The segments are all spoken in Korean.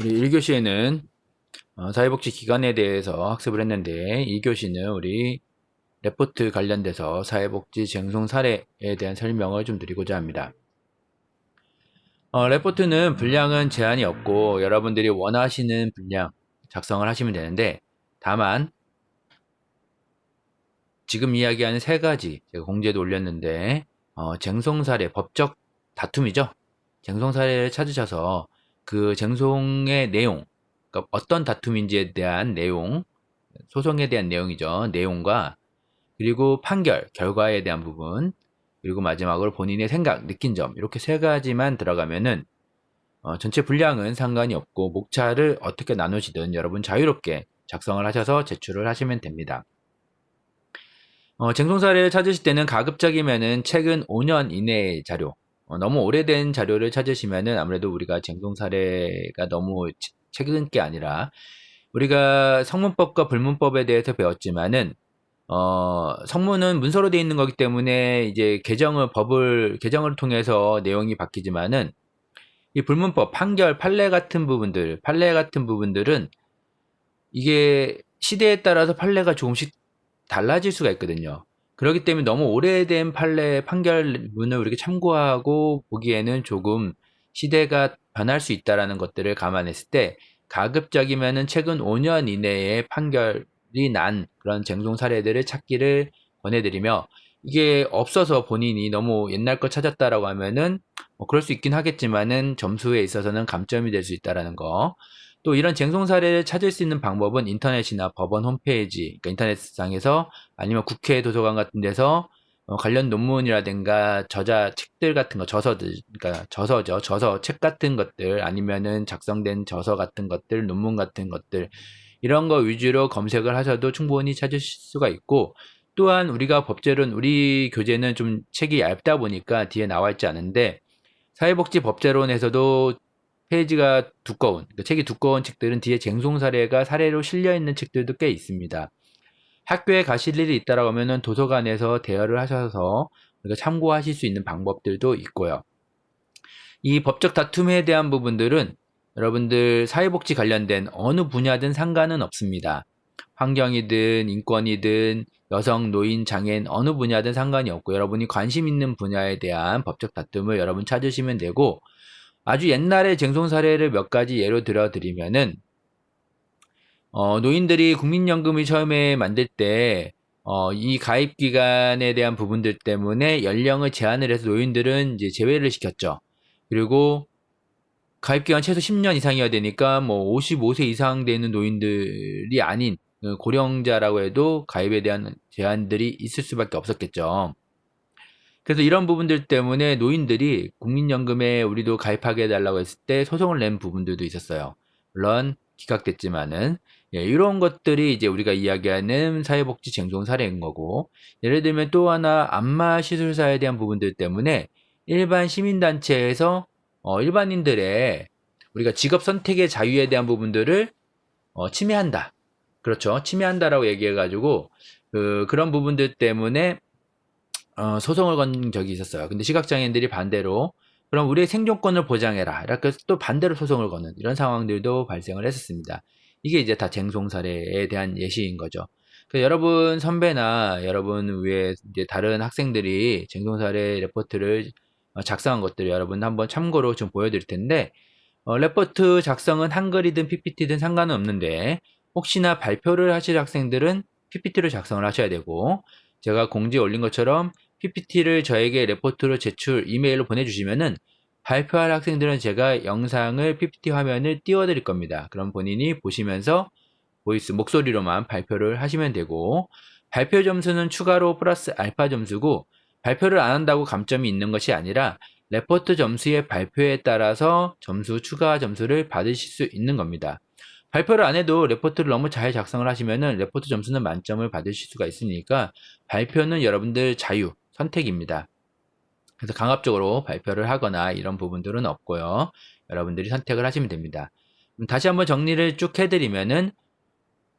우리 1교시에는 사회복지 기관에 대해서 학습을 했는데 2교시는 우리 레포트 관련돼서 사회복지 쟁송 사례에 대한 설명을 좀 드리고자 합니다. 레포트는 분량은 제한이 없고 여러분들이 원하시는 분량 작성을 하시면 되는데, 다만 지금 이야기하는 세 가지 제가 공지에도 올렸는데 쟁송 사례, 법적 다툼이죠. 쟁송 사례를 찾으셔서 그 쟁송의 내용, 그러니까 어떤 다툼인지에 대한 내용, 소송에 대한 내용이죠. 내용과 그리고 판결, 결과에 대한 부분, 그리고 마지막으로 본인의 생각, 느낀 점, 이렇게 세 가지만 들어가면은 전체 분량은 상관이 없고 목차를 어떻게 나누시든 여러분 자유롭게 작성을 하셔서 제출을 하시면 됩니다. 쟁송 사례를 찾으실 때는 가급적이면은 최근 5년 이내의 자료, 너무 오래된 자료를 찾으시면은 아무래도 우리가 쟁송 사례가 너무 최근 게 아니라, 우리가 성문법과 불문법에 대해서 배웠지만은 성문은 문서로 되어 있는 거기 때문에 이제 개정을 통해서 내용이 바뀌지만은, 이 불문법, 판결, 판례 같은 부분들은 이게 시대에 따라서 판례가 조금씩 달라질 수가 있거든요. 그렇기 때문에 너무 오래된 판결문을 우리가 참고하고 보기에는 조금 시대가 변할 수 있다라는 것들을 감안했을 때, 가급적이면은 최근 5년 이내에 판결이 난 그런 쟁송 사례들을 찾기를 권해드리며, 이게 없어서 본인이 너무 옛날 거 찾았다라고 하면은 그럴 수 있긴 하겠지만은 점수에 있어서는 감점이 될 수 있다라는 거. 또 이런 쟁송 사례를 찾을 수 있는 방법은 인터넷이나 법원 홈페이지, 그러니까 인터넷상에서, 아니면 국회 도서관 같은 데서 관련 논문이라든가 저자 책들 같은 거, 저서들, 그러니까 저서죠. 저서 책 같은 것들, 아니면은 작성된 저서 같은 것들, 논문 같은 것들, 이런 거 위주로 검색을 하셔도 충분히 찾으실 수가 있고, 또한 우리가 법제론, 우리 교재는 좀 책이 얇다 보니까 뒤에 나와 있지 않은데, 사회복지 법제론에서도 페이지가 두꺼운, 그러니까 책이 두꺼운 책들은 뒤에 쟁송 사례가 사례로 실려 있는 책들도 꽤 있습니다. 학교에 가실 일이 있다라고 하면은 도서관에서 대여를 하셔서 우리가 참고하실 수 있는 방법들도 있고요. 이 법적 다툼에 대한 부분들은 여러분들 사회복지 관련된 어느 분야든 상관은 없습니다. 환경이든 인권이든 여성, 노인, 장애인 어느 분야든 상관이 없고, 여러분이 관심 있는 분야에 대한 법적 다툼을 여러분 찾으시면 되고, 아주 옛날의 쟁송 사례를 몇 가지 예로 들어 드리면은, 노인들이 국민연금을 처음에 만들 때, 이 가입 기간에 대한 부분들 때문에 연령을 제한을 해서 노인들은 이제 제외를 시켰죠. 그리고 가입 기간 최소 10년 이상이어야 되니까 뭐 55세 이상 되는 노인들이 아닌 고령자라고 해도 가입에 대한 제한들이 있을 수밖에 없었겠죠. 그래서 이런 부분들 때문에 노인들이 국민연금에 우리도 가입하게 해달라고 했을 때 소송을 낸 부분들도 있었어요. 물론 기각됐지만은, 이런 것들이 이제 우리가 이야기하는 사회복지 쟁송 사례인 거고, 예를 들면 또 하나, 안마 시술사에 대한 부분들 때문에 일반 시민단체에서 일반인들의 우리가 직업 선택의 자유에 대한 부분들을 침해한다. 그렇죠. 침해한다라고 얘기해가지고 그런 부분들 때문에 소송을 건 적이 있었어요. 근데 시각장애인들이 반대로 그럼 우리의 생존권을 보장해라, 이렇게 또 반대로 소송을 거는 이런 상황들도 발생을 했었습니다. 이게 이제 다 쟁송 사례에 대한 예시인 거죠. 그래서 여러분 선배나 여러분 위에 이제 다른 학생들이 쟁송 사례 레포트를 작성한 것들을 여러분 한번 참고로 좀 보여드릴 텐데, 레포트 작성은 한글이든 PPT든 상관은 없는데, 혹시나 발표를 하실 학생들은 PPT를 작성을 하셔야 되고, 제가 공지에 올린 것처럼 PPT를 저에게 레포트로 이메일로 보내주시면은 발표할 학생들은 제가 영상을 PPT 화면을 띄워드릴 겁니다. 그럼 본인이 보시면서 목소리로만 발표를 하시면 되고, 발표 점수는 추가로 플러스 알파 점수고, 발표를 안 한다고 감점이 있는 것이 아니라 레포트 점수의 발표에 따라서 추가 점수를 받으실 수 있는 겁니다. 발표를 안 해도 레포트를 너무 잘 작성을 하시면은 레포트 점수는 만점을 받으실 수가 있으니까, 발표는 여러분들 선택입니다. 그래서 강압적으로 발표를 하거나 이런 부분들은 없고요. 여러분들이 선택을 하시면 됩니다. 다시 한번 정리를 쭉 해드리면은,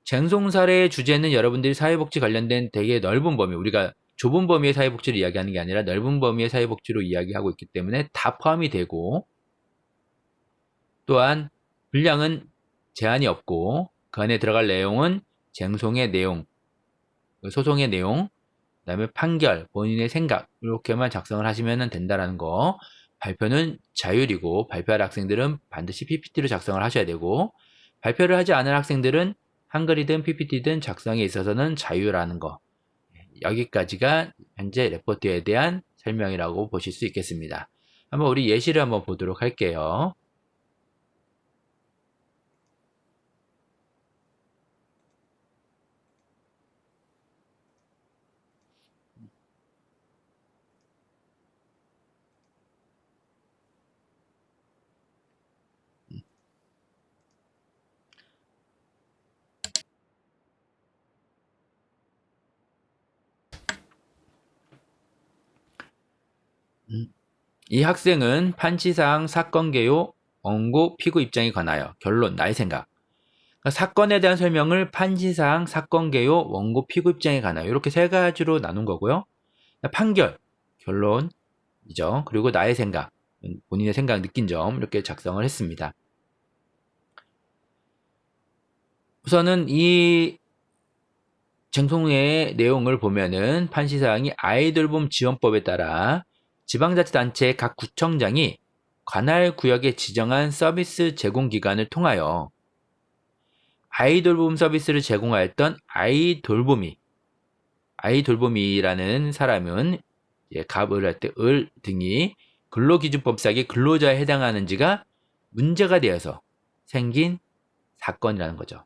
쟁송 사례의 주제는 여러분들이 사회복지 관련된 되게 넓은 범위, 우리가 좁은 범위의 사회복지를 이야기하는 게 아니라 넓은 범위의 사회복지로 이야기하고 있기 때문에 다 포함이 되고, 또한 분량은 제한이 없고 그 안에 들어갈 내용은 쟁송의 내용, 소송의 내용, 그 다음에 판결, 본인의 생각 이렇게만 작성을 하시면 된다는 거. 발표는 자율이고 발표할 학생들은 반드시 PPT로 작성을 하셔야 되고 발표를 하지 않은 학생들은 한글이든 PPT든 작성에 있어서는 자유라는 거. 여기까지가 현재 레포트에 대한 설명이라고 보실 수 있겠습니다. 한번 우리 예시를 한번 보도록 할게요. 이 학생은 판치사항 사건 개요, 원고, 피고 입장에 관하여 결론, 나의 생각. 그러니까 사건에 대한 설명을 판치사항, 사건 개요, 원고, 피고 입장에 관하여 이렇게 세 가지로 나눈 거고요. 판결, 결론이죠. 그리고 나의 생각, 본인의 생각, 느낀 점 이렇게 작성을 했습니다. 우선은 이 쟁송의 내용을 보면은 판시사항이 아이돌봄 지원법에 따라 지방자치단체 각 구청장이 관할 구역에 지정한 서비스 제공 기관을 통하여 아이돌봄 서비스를 제공하였던 아이돌봄이라는 사람은 갑을 할 때 을 등이 근로기준법상의 근로자에 해당하는지가 문제가 되어서 생긴 사건이라는 거죠.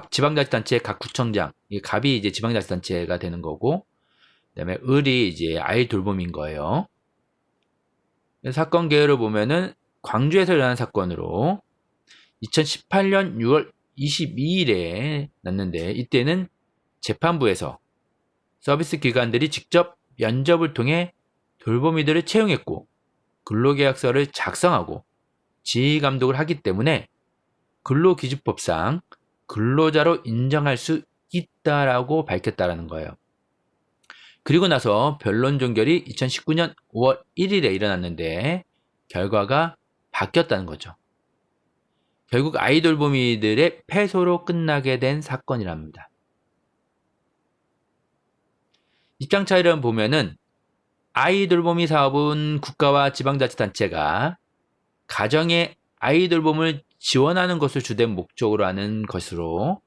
지방자치단체 각 구청장, 이 갑이 이제 지방자치단체가 되는 거고, 그다음에 을이 이제 아이돌봄인 거예요. 사건 개요를 보면은 광주에서 일어난 사건으로 2018년 6월 22일에 났는데 이때는 재판부에서 서비스 기관들이 직접 면접을 통해 돌보미들을 채용했고 근로계약서를 작성하고 지휘감독을 하기 때문에 근로기준법상 근로자로 인정할 수 있다라고 밝혔다라는 거예요. 그리고 나서 변론 종결이 2019년 5월 1일에 일어났는데 결과가 바뀌었다는 거죠. 결국 아이돌봄이들의 패소로 끝나게 된 사건이랍니다. 입장 차이를 보면은 아이돌봄이 사업은 국가와 지방자치단체가 가정의 아이돌봄을 지원하는 것을 주된 목적으로 하는 것으로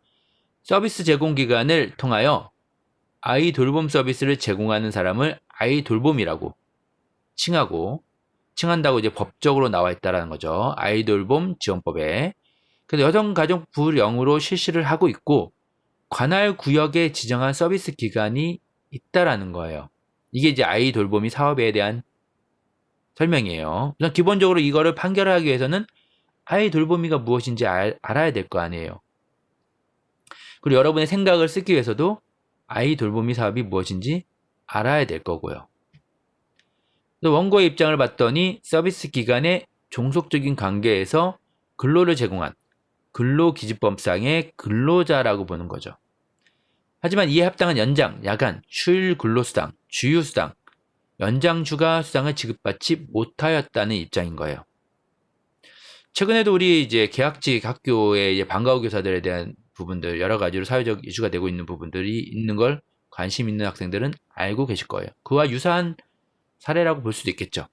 서비스 제공기관을 통하여 아이돌봄 서비스를 제공하는 사람을 아이돌봄이라고 칭한다고 이제 법적으로 나와 있다는 거죠. 아이돌봄 지원법에. 그래서 여성가족부령으로 실시를 하고 있고 관할 구역에 지정한 서비스 기관이 있다라는 거예요. 이게 이제 아이돌봄이 사업에 대한 설명이에요. 그냥 기본적으로 이거를 판결하기 위해서는 아이돌봄이가 무엇인지 알아야 될 거 아니에요. 그리고 여러분의 생각을 쓰기 위해서도 아이돌봄이 사업이 무엇인지 알아야 될 거고요. 원고의 입장을 봤더니 서비스 기관의 종속적인 관계에서 근로를 제공한 근로기준법상의 근로자라고 보는 거죠. 하지만 이에 합당한 연장, 야간, 휴일 근로수당, 주휴수당, 연장휴가 수당을 지급받지 못하였다는 입장인 거예요. 최근에도 우리 이제 계약직 학교의 이제 방과후 교사들에 대한 부분들 여러 가지로 사회적 이슈가 되고 있는 부분들이 있는 걸 관심 있는 학생들은 알고 계실 거예요. 그와 유사한 사례라고 볼 수도 있겠죠.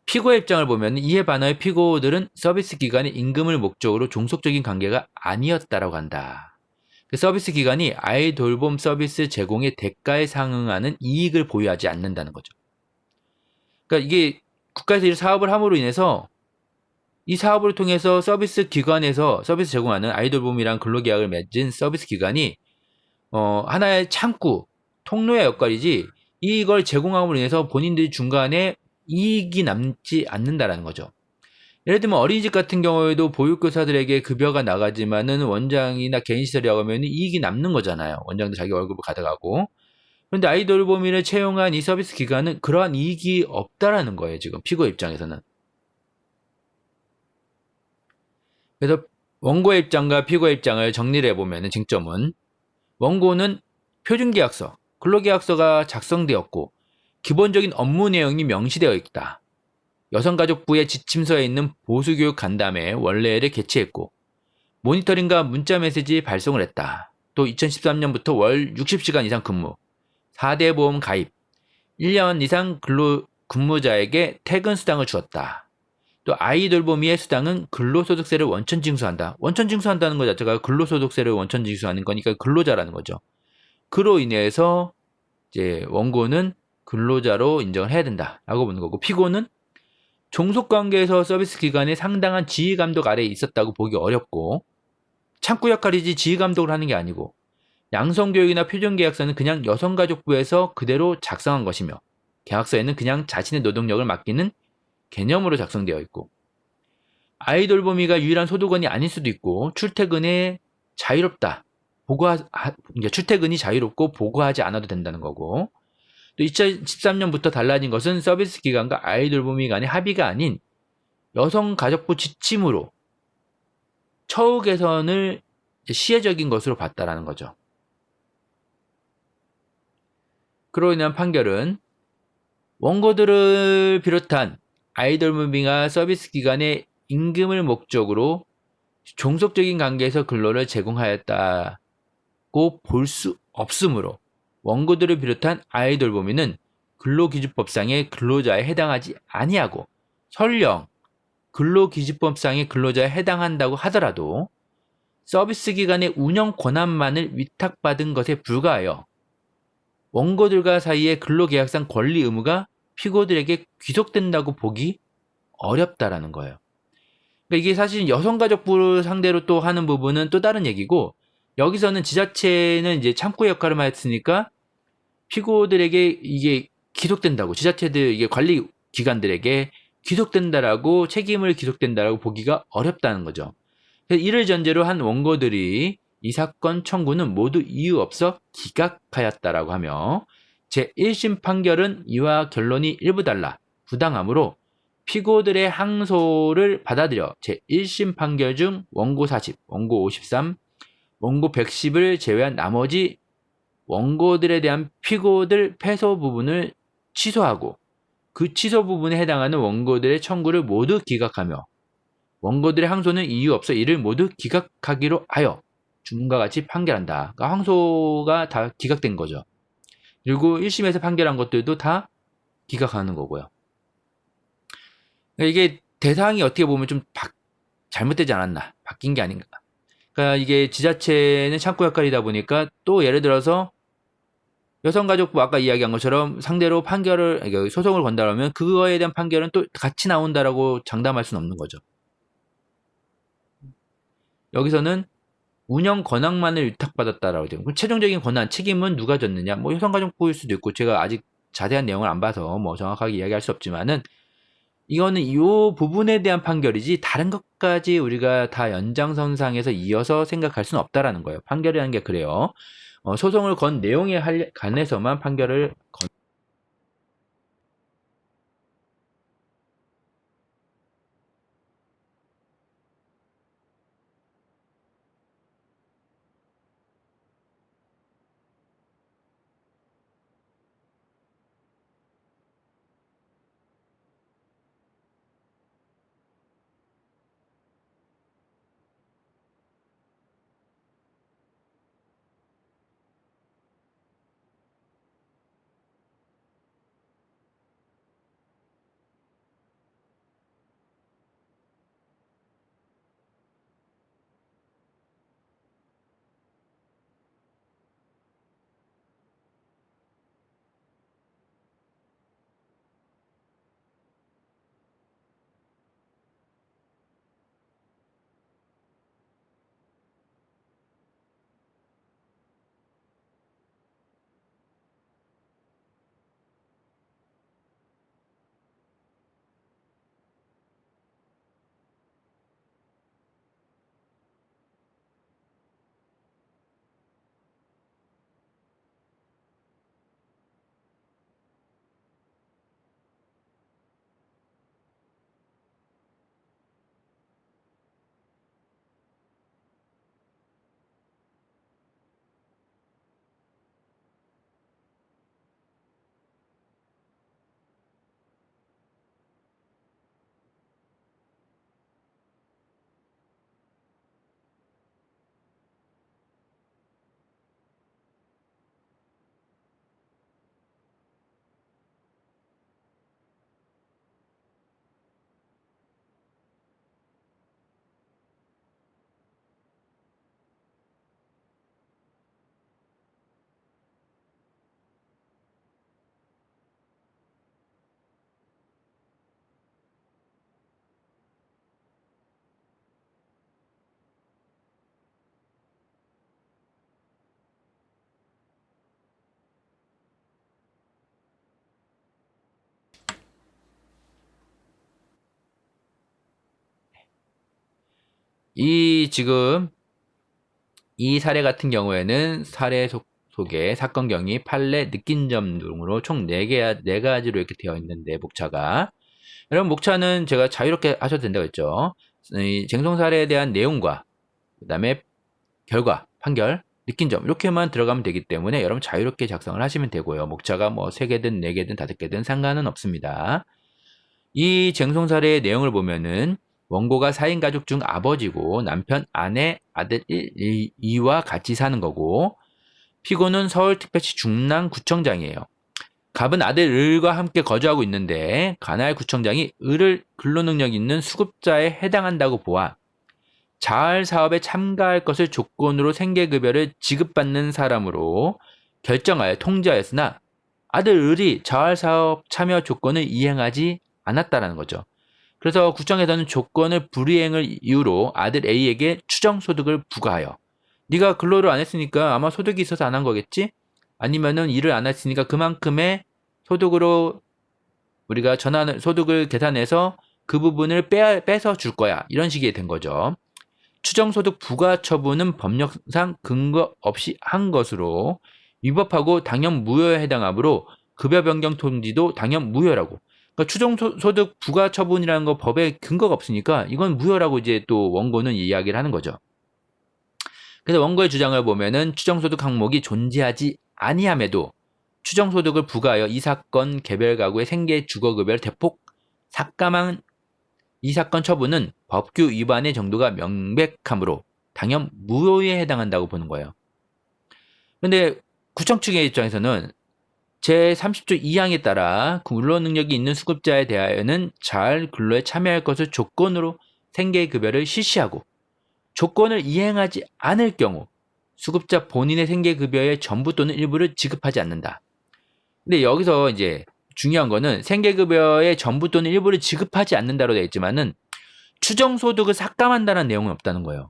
피고의 입장을 보면 이에 반하여 피고들은 서비스 기관의 임금을 목적으로 종속적인 관계가 아니었다라고 한다. 그 서비스 기관이 아이 돌봄 서비스 제공의 대가에 상응하는 이익을 보유하지 않는다는 거죠. 그러니까 이게 국가에서 이 사업을 함으로 인해서 이 사업을 통해서 서비스 기관에서 서비스 제공하는 아이 돌봄이란 근로계약을 맺은 서비스 기관이 하나의 창구, 통로의 역할이지 이걸 제공함으로 인해서 본인들이 중간에 이익이 남지 않는다라는 거죠. 예를 들면 어린이집 같은 경우에도 보육교사들에게 급여가 나가지만은 원장이나 개인시설이라고 하면 이익이 남는 거잖아요. 원장도 자기 월급을 가져가고. 그런데 아이돌봄이를 채용한 이 서비스 기관은 그러한 이익이 없다라는 거예요. 지금 피고 입장에서는. 그래서 원고의 입장과 피고의 입장을 정리를 해보면 쟁점은 원고는 여성가족부의 지침서에 있는 보수교육 간담회 원래를 개최했고 모니터링과 문자메시지 발송을 했다. 또 2013년부터 월 60시간 이상 근무, 4대 보험 가입, 1년 이상 근무자에게 퇴근 수당을 주었다. 또 아이 돌보미의 수당은 근로소득세를 원천 징수한다. 원천 징수한다는 것 자체가 근로소득세를 원천 징수하는 거니까 근로자라는 거죠. 그로 인해서 이제 원고는 근로자로 인정을 해야 된다라고 보는 거고, 피고는 종속관계에서 서비스 기관의 상당한 지휘감독 아래에 있었다고 보기 어렵고, 창구 역할이지 지휘감독을 하는 게 아니고, 양성교육이나 표준계약서는 그냥 여성가족부에서 그대로 작성한 것이며, 계약서에는 그냥 자신의 노동력을 맡기는 개념으로 작성되어 있고, 아이 돌보미가 유일한 소득원이 아닐 수도 있고, 출퇴근에 자유롭다. 출퇴근이 자유롭고 보고하지 않아도 된다는 거고, 또 2013년부터 달라진 것은 서비스 기관과 아이 돌보미 간의 합의가 아닌 여성가족부 지침으로 처우 개선을 시혜적인 것으로 봤다라는 거죠. 그로 인한 판결은 원고들을 비롯한 아이돌 무빙과 서비스 기관의 임금을 목적으로 종속적인 관계에서 근로를 제공하였다고 볼 수 없으므로 원고들을 비롯한 아이돌 범위는 근로기준법상의 근로자에 해당하지 아니하고, 설령 근로기준법상의 근로자에 해당한다고 하더라도 서비스 기관의 운영 권한만을 위탁받은 것에 불과하여 원고들과 사이의 근로계약상 권리 의무가 피고들에게 귀속된다고 보기 어렵다라는 거예요. 그러니까 이게 사실 여성가족부를 상대로 또 하는 부분은 또 다른 얘기고, 여기서는 지자체는 이제 창구 역할을 했으니까 피고들에게 이게 귀속된다고, 지자체들 이게 관리 기관들에게 귀속된다라고, 책임을 귀속된다라고 보기가 어렵다는 거죠. 그래서 이를 전제로 한 원고들이 이 사건 청구는 모두 이유 없어 기각하였다라고 하며, 제1심 판결은 이와 결론이 일부 달라 부당하므로 피고들의 항소를 받아들여 제1심 판결 중 원고 40, 원고 53, 원고 110을 제외한 나머지 원고들에 대한 피고들 패소 부분을 취소하고, 그 취소 부분에 해당하는 원고들의 청구를 모두 기각하며 원고들의 항소는 이유 없어 이를 모두 기각하기로 하여 주문과 같이 판결한다. 그러니까 항소가 다 기각된 거죠. 그리고 1심에서 판결한 것들도 다 기각하는 거고요. 그러니까 이게 대상이 어떻게 보면 좀 잘못되지 않았나, 바뀐 게 아닌가. 그러니까 이게 지자체는 창구 역할이다 보니까, 또 예를 들어서 여성가족부 아까 이야기한 것처럼 상대로 판결을, 소송을 건다면 그거에 대한 판결은 또 같이 나온다라고 장담할 수는 없는 거죠. 여기서는 운영 권한만을 위탁받았다라고 되고, 그럼 최종적인 권한, 책임은 누가 졌느냐? 뭐 여성가족부일 수도 있고, 제가 아직 자세한 내용을 안 봐서 뭐 정확하게 이야기할 수 없지만은, 이거는 이 부분에 대한 판결이지 다른 것까지 우리가 다 연장선상에서 이어서 생각할 수는 없다라는 거예요. 판결이라는 게 그래요. 소송을 건 내용에 관해서만 판결을 지금 이 사례 같은 경우에는 사례 속에 사건 경위, 판례, 느낀 점 등으로 총 4가지로 이렇게 되어 있는데, 목차가. 여러분, 목차는 제가 자유롭게 하셔도 된다고 했죠. 이 쟁송 사례에 대한 내용과, 그 다음에 결과, 판결, 느낀 점, 이렇게만 들어가면 되기 때문에 여러분 자유롭게 작성을 하시면 되고요. 목차가 뭐 3개든 4개든 5개든 상관은 없습니다. 이 쟁송 사례의 내용을 보면은 원고가 4인 가족 중 아버지고 남편, 아내, 아들 1, 2와 같이 사는 거고, 피고는 서울특별시 중랑구청장이에요. 갑은 아들 을과 함께 거주하고 있는데 관할 구청장이 을을 근로능력 있는 수급자에 해당한다고 보아 자활 사업에 참가할 것을 조건으로 생계급여를 지급받는 사람으로 결정하여 통지하였으나 아들 을이 자활 사업 참여 조건을 이행하지 않았다라는 거죠. 그래서 구청에서는 조건을 불이행을 이유로 아들 A에게 추정소득을 부과하여, 네가 근로를 안 했으니까 아마 소득이 있어서 안 한 거겠지? 아니면은 일을 안 했으니까 그만큼의 소득으로 우리가 소득을 계산해서 그 부분을 빼서 줄 거야. 이런 식이 된 거죠. 추정소득 부과 처분은 법령상 근거 없이 한 것으로 위법하고 당연 무효에 해당하므로 급여 변경 통지도 당연 무효라고. 그러니까 추정소득 부과 처분이라는 거 법에 근거가 없으니까 이건 무효라고 이제 또 원고는 이야기를 하는 거죠. 그래서 원고의 주장을 보면은 추정소득 항목이 존재하지 아니함에도 추정소득을 부과하여 이 사건 개별 가구의 생계 주거급여를 대폭 삭감한 이 사건 처분은 법규 위반의 정도가 명백하므로 당연 무효에 해당한다고 보는 거예요. 그런데 구청 측의 입장에서는 제30조 2항에 따라 근로능력이 있는 수급자에 대하여는 자활 근로에 참여할 것을 조건으로 생계급여를 실시하고 조건을 이행하지 않을 경우 수급자 본인의 생계급여의 전부 또는 일부를 지급하지 않는다. 근데 여기서 이제 중요한 거는 생계급여의 전부 또는 일부를 지급하지 않는다로 되어 있지만은 추정소득을 삭감한다는 내용은 없다는 거예요.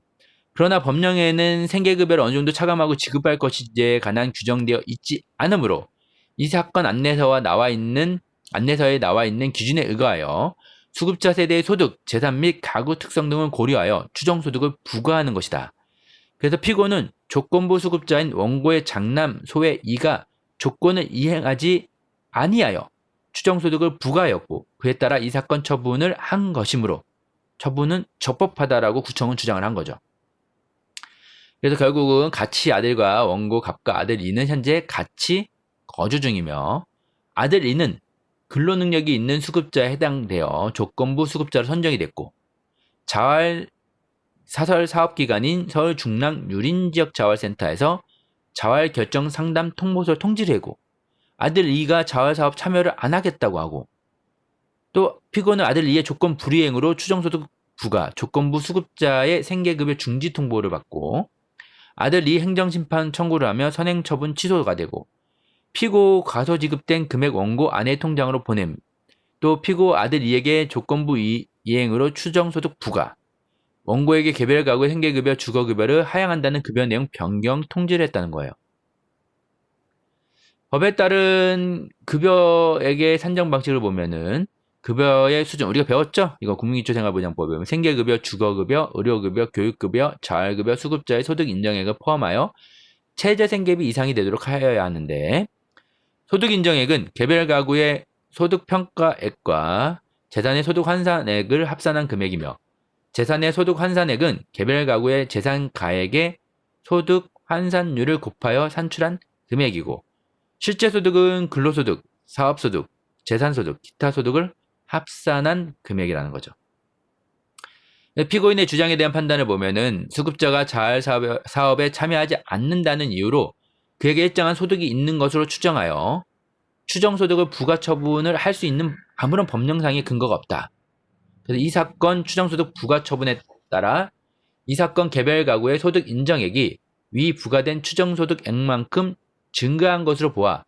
그러나 법령에는 생계급여를 어느 정도 차감하고 지급할 것인지에 관한 규정되어 있지 않으므로 이 사건 안내서에 나와 있는 기준에 의거하여 수급자 세대의 소득, 재산 및 가구 특성 등을 고려하여 추정소득을 부과하는 것이다. 그래서 피고는 조건부 수급자인 원고의 장남, 소외 2가 조건을 이행하지 아니하여 추정소득을 부과하였고 그에 따라 이 사건 처분을 한 것이므로 처분은 적법하다라고 구청은 주장을 한 거죠. 그래서 결국은 같이 아들과 원고 갑과 아들 이는 현재 같이 거주 중이며 아들 이는 근로능력이 있는 수급자에 해당되어 조건부 수급자로 선정이 됐고 자활 사설 사업기관인 서울 중랑 유린지역 자활센터에서 자활 결정 상담 통보서를 통지를 하고 아들 이가 자활 사업 참여를 안 하겠다고 하고 또 피고는 아들 이의 조건 불이행으로 추정소득 부과 조건부 수급자의 생계급여 중지 통보를 받고 아들 이 행정심판 청구를 하며 선행처분 취소가 되고 피고 과소 지급된 금액 원고 아내 통장으로 보냄 또 피고 아들 이에게 조건부 이행으로 추정소득 부과 원고에게 개별 가구의 생계급여 주거급여를 하향한다는 급여 내용 변경 통지를 했다는 거예요. 법에 따른 급여액의 산정 방식을 보면은 급여의 수준 우리가 배웠죠? 이거 국민기초생활보장법에 보면 생계급여, 주거급여, 의료급여, 교육급여, 자활급여, 수급자의 소득 인정액을 포함하여 최저생계비 이상이 되도록 하여야 하는데 소득 인정액은 개별 가구의 소득 평가액과 재산의 소득 환산액을 합산한 금액이며 재산의 소득 환산액은 개별 가구의 재산 가액의 소득 환산율을 곱하여 산출한 금액이고 실제 소득은 근로소득, 사업소득, 재산소득, 기타 소득을 합산한 금액이라는 거죠. 피고인의 주장에 대한 판단을 보면은 수급자가 자활 사업에 참여하지 않는다는 이유로 그에게 일정한 소득이 있는 것으로 추정하여 추정소득을 부과 처분을 할 수 있는 아무런 법령상의 근거가 없다. 그래서 이 사건 추정소득 부과 처분에 따라 이 사건 개별 가구의 소득 인정액이 위 부과된 추정소득액만큼 증가한 것으로 보아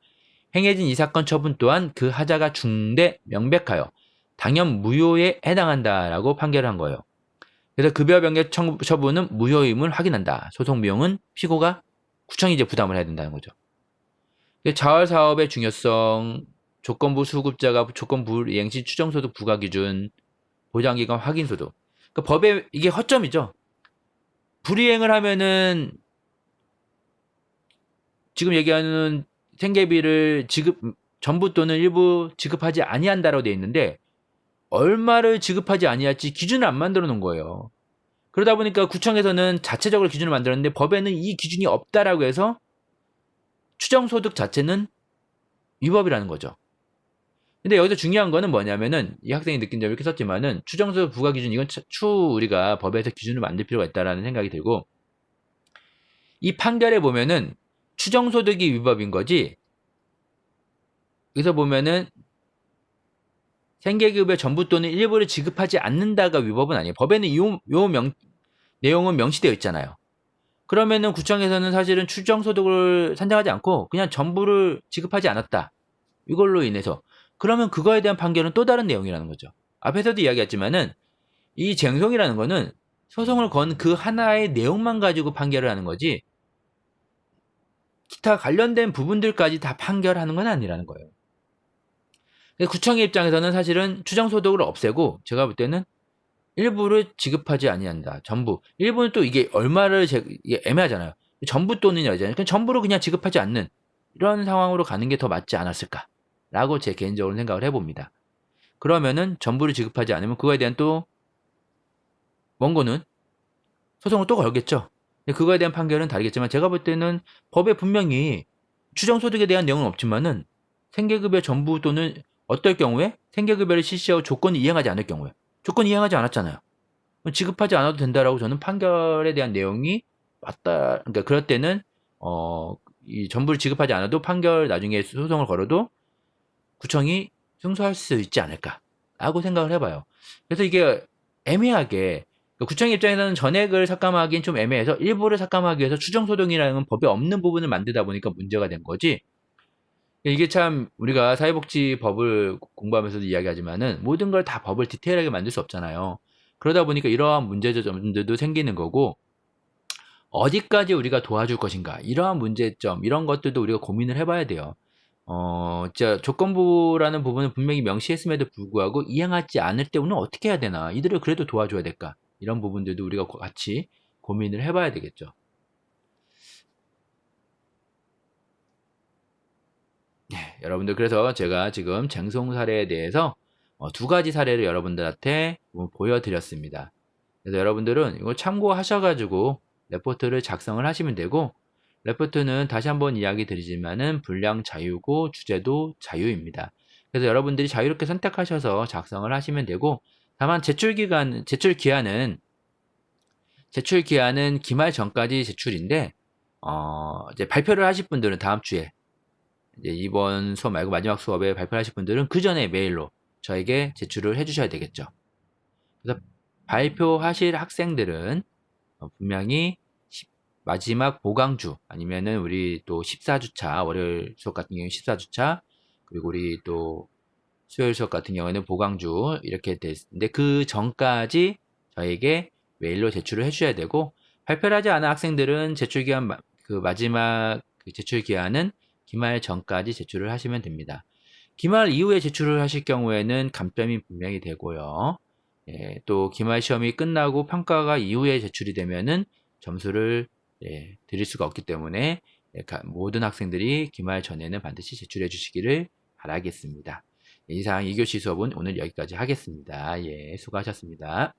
행해진 이 사건 처분 또한 그 하자가 중대 명백하여 당연 무효에 해당한다라고 판결한 거예요. 그래서 급여 변경 처분은 무효임을 확인한다. 소송 비용은 피고가 구청이 이제 부담을 해야 된다는 거죠. 자활 사업의 중요성, 조건부 수급자가 조건 불이행 시 추정소득 부과 기준, 보장기관 확인소득. 그러니까 법에 이게 허점이죠. 불이행을 하면은 지금 얘기하는 생계비를 전부 또는 일부 지급하지 아니한다라고 되어 있는데 얼마를 지급하지 아니할지 기준을 안 만들어 놓은 거예요. 그러다 보니까 구청에서는 자체적으로 기준을 만들었는데 법에는 이 기준이 없다라고 해서 추정소득 자체는 위법이라는 거죠. 근데 여기서 중요한 거는 뭐냐면은 이 학생이 느낀 점 이렇게 썼지만은 추정소득 부과 기준 이건 추후 우리가 법에서 기준을 만들 필요가 있다라는 생각이 들고 이 판결에 보면은 추정소득이 위법인 거지 여기서 보면은 생계급여 전부 또는 일부를 지급하지 않는다가 위법은 아니에요. 법에는 내용은 명시되어 있잖아요. 그러면은 구청에서는 사실은 추정소득을 산정하지 않고 그냥 전부를 지급하지 않았다. 이걸로 인해서 그러면 그거에 대한 판결은 또 다른 내용이라는 거죠. 앞에서도 이야기했지만은 이 쟁송이라는 거는 소송을 건 그 하나의 내용만 가지고 판결을 하는 거지 기타 관련된 부분들까지 다 판결하는 건 아니라는 거예요. 구청의 입장에서는 사실은 추정소득을 없애고 제가 볼 때는 일부를 지급하지 아니한다. 전부. 일부는 또 이게 얼마를 이게 애매하잖아요. 전부 또는 여잖아요. 전부를 그냥 지급하지 않는 이런 상황으로 가는 게 더 맞지 않았을까라고 제 개인적으로 생각을 해봅니다. 그러면은 전부를 지급하지 않으면 그거에 대한 또 원고는 소송을 또 걸겠죠. 근데 그거에 대한 판결은 다르겠지만 제가 볼 때는 법에 분명히 추정소득에 대한 내용은 없지만은 생계급여 전부 또는 어떨 경우에 생계급여를 실시하고 조건이 이행하지 않을 경우에 조건이 이행하지 않았잖아요. 지급하지 않아도 된다라고 저는 판결에 대한 내용이 맞다. 그러니까 그럴 때는 이 전부를 지급하지 않아도 판결 나중에 소송을 걸어도 구청이 승소할 수 있지 않을까라고 생각을 해봐요. 그래서 이게 애매하게 구청 입장에서는 전액을 삭감하기엔 좀 애매해서 일부를 삭감하기 위해서 추정소득이라는 법에 없는 부분을 만들다 보니까 문제가 된 거지. 이게 참 우리가 사회복지법을 공부하면서도 이야기하지만은 모든 걸 다 법을 디테일하게 만들 수 없잖아요. 그러다 보니까 이러한 문제점들도 생기는 거고 어디까지 우리가 도와줄 것인가 이러한 문제점 이런 것들도 우리가 고민을 해봐야 돼요. 진짜 조건부라는 부분은 분명히 명시했음에도 불구하고 이행하지 않을 때 우리는 어떻게 해야 되나 이들을 그래도 도와줘야 될까 이런 부분들도 우리가 같이 고민을 해봐야 되겠죠. 네, 여러분들 그래서 제가 지금 쟁송 사례에 대해서 두 가지 사례를 여러분들한테 보여드렸습니다. 그래서 여러분들은 이거 참고하셔가지고 레포트를 작성을 하시면 되고 레포트는 다시 한번 이야기 드리지만은 분량 자유고 주제도 자유입니다. 그래서 여러분들이 자유롭게 선택하셔서 작성을 하시면 되고 다만 제출 기한은 기말 전까지 제출인데 이제 발표를 하실 분들은 다음 주에 이제 이번 수업 말고 마지막 수업에 발표를 하실 분들은 그 전에 메일로 저에게 제출을 해주셔야 되겠죠. 그래서 발표하실 학생들은 분명히 마지막 보강주 아니면은 우리 또 14주차 월요일 수업 같은 경우는 14주차 그리고 우리 또 수요일 수업 같은 경우에는 보강주 이렇게 됐는데 그 전까지 저에게 메일로 제출을 해주셔야 되고 발표를 하지 않은 학생들은 제출 기한 그 마지막 제출 기한은 기말 전까지 제출을 하시면 됩니다. 기말 이후에 제출을 하실 경우에는 감점이 분명히 되고요. 예, 또 기말 시험이 끝나고 평가가 이후에 제출이 되면은 점수를 드릴 수가 없기 때문에 모든 학생들이 기말 전에는 반드시 제출해 주시기를 바라겠습니다. 이상 2교시 수업은 오늘 여기까지 하겠습니다. 예, 수고하셨습니다.